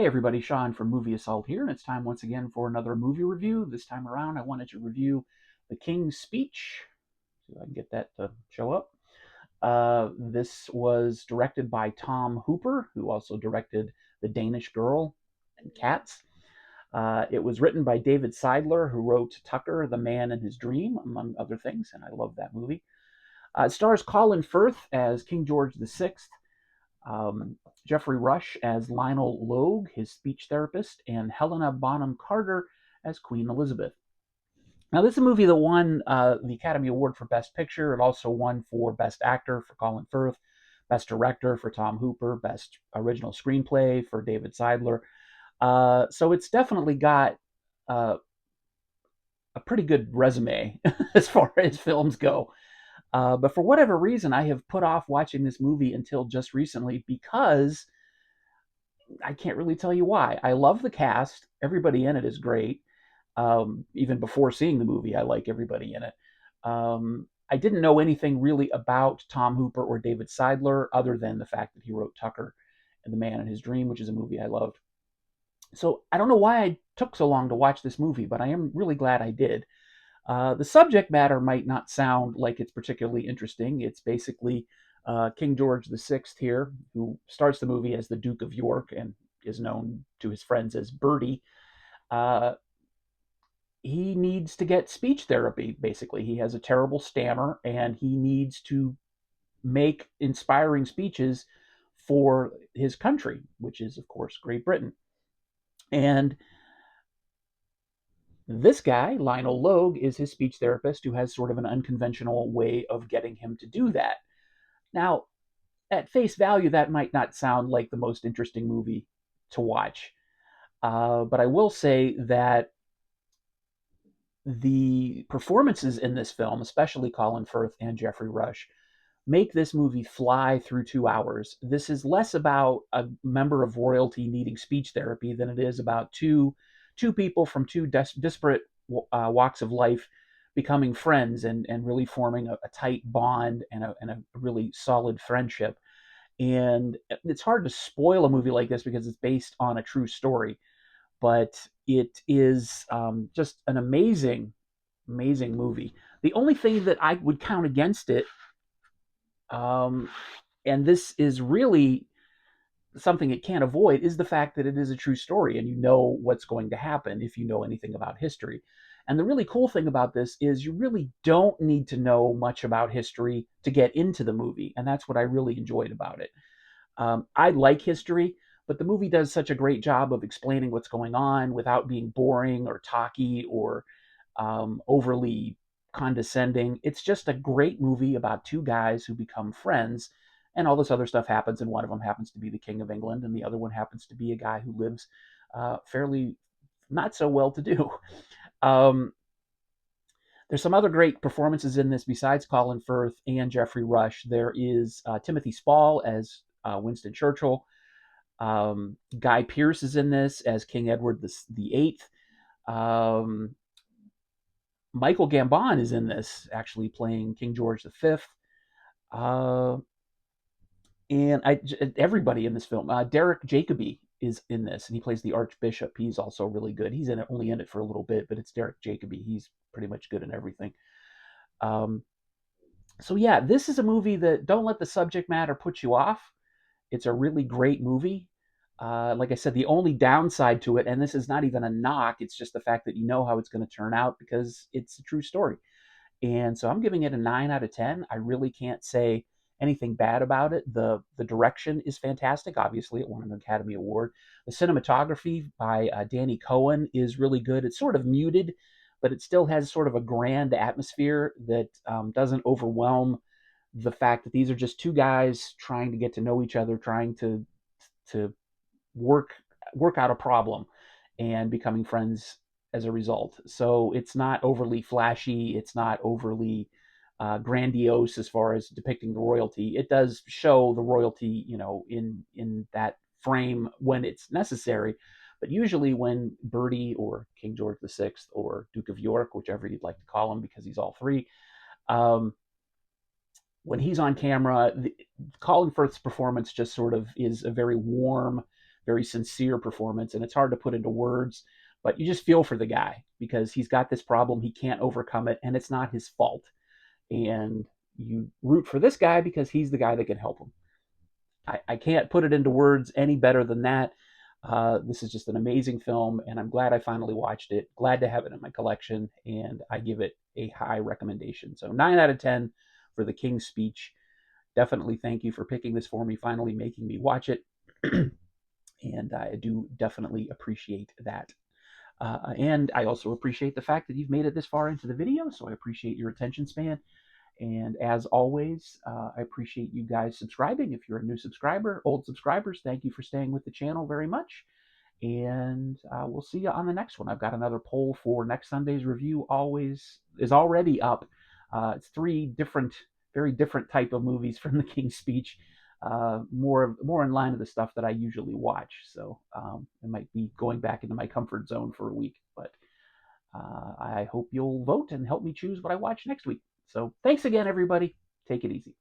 Hey everybody, Sean from Movie Assault here, and it's time once again for another movie review. This time around, I wanted to review The King's Speech. See if I can get that to show up. This was directed by Tom Hooper, who also directed The Danish Girl and Cats. It was written by David Seidler, who wrote Tucker, The Man in His Dream, among other things, and I love that movie. It stars Colin Firth as King George VI, Geoffrey Rush as Lionel Logue, his speech therapist, and Helena Bonham Carter as Queen Elizabeth. Now, this is a movie that won the Academy Award for Best Picture. It also won for Best Actor for Colin Firth, Best Director for Tom Hooper, Best Original Screenplay for David Seidler. So it's definitely got uh, a pretty good resume as far as films go. But for whatever reason, I have put off watching this movie until just recently because I can't really tell you why. I love the cast. Everybody in it is great. Even before seeing the movie, I like everybody in it. I didn't know anything really about Tom Hooper or David Seidler other than the fact that he wrote Tucker and The Man in His Dream, which is a movie I loved. So I don't know why I took so long to watch this movie, but I am really glad I did. The subject matter might not sound like it's particularly interesting. It's basically King George VI here, who starts the movie as the Duke of York and is known to his friends as Bertie. Uh, he needs to get speech therapy, basically. He has a terrible stammer and he needs to make inspiring speeches for his country, which is, of course, Great Britain. And this guy, Lionel Logue, is his speech therapist who has sort of an unconventional way of getting him to do that. Now, at face value, that might not sound like the most interesting movie to watch. But I will say that the performances in this film, especially Colin Firth and Geoffrey Rush, make this movie fly through 2 hours. This is less about a member of royalty needing speech therapy than it is about two people from two disparate walks of life becoming friends and really forming a tight bond and a really solid friendship. And it's hard to spoil a movie like this because it's based on a true story, but it is just an amazing movie. The only thing that I would count against it, um, and this is really something it can't avoid, is the fact that it is a true story and you know what's going to happen if you know anything about history. And the really cool thing about this is you really don't need to know much about history to get into the movie. And that's what I really enjoyed about it. I like history, but the movie does such a great job of explaining what's going on without being boring or talky or overly condescending. It's just a great movie about two guys who become friends, and all this other stuff happens. And one of them happens to be the King of England, and the other one happens to be a guy who lives fairly not so well to do. Um, there's some other great performances in this besides Colin Firth and Geoffrey Rush. There is Timothy Spall as Winston Churchill. Guy Pearce is in this as King Edward the Eighth. Um, Michael Gambon is in this, actually playing King George V. Uh, and everybody in this film. Derek Jacobi is in this, and he plays the Archbishop. He's also really good. He's only in it for a little bit, but it's Derek Jacobi. He's pretty much good in everything. Um, so yeah, this is a movie that don't let the subject matter put you off. It's a really great movie. Like I said, the only downside to it, and this is not even a knock, it's just the fact that you know how it's going to turn out because it's a true story. And so I'm giving it a 9 out of 10. I really can't say anything bad about it. The direction is fantastic. Obviously, it won an Academy Award. The cinematography by Danny Cohen is really good. It's sort of muted, but it still has sort of a grand atmosphere that doesn't overwhelm the fact that these are just two guys trying to get to know each other, trying to work work out a problem and becoming friends as a result. So it's not overly flashy. It's not overly grandiose as far as depicting the royalty. It does show the royalty, in that frame when it's necessary. But usually, when Bertie or King George VI or Duke of York, whichever you'd like to call him, because he's all three, um, when he's on camera, Colin Firth's performance just sort of is a very warm, very sincere performance, and it's hard to put into words, but you just feel for the guy because he's got this problem, he can't overcome it, and it's not his fault. And you root for this guy because he's the guy that can help him. I can't put it into words any better than that. This is just an amazing film, and I'm glad I finally watched it. Glad to have it in my collection, and I give it a high recommendation. So 9 out of 10 for The King's Speech. Definitely thank you for picking this for me, finally making me watch it. And I do definitely appreciate that. And I also appreciate the fact that you've made it this far into the video, so I appreciate your attention span. And as always, I appreciate you guys subscribing. If you're a new subscriber, old subscribers, thank you for staying with the channel very much. And we'll see you on the next one. I've got another poll for next Sunday's review. Always is already up. It's three different, very different type of movies from The King's Speech. More in line with the stuff that I usually watch. So I might be going back into my comfort zone for a week, but I hope you'll vote and help me choose what I watch next week. So thanks again, everybody. Take it easy.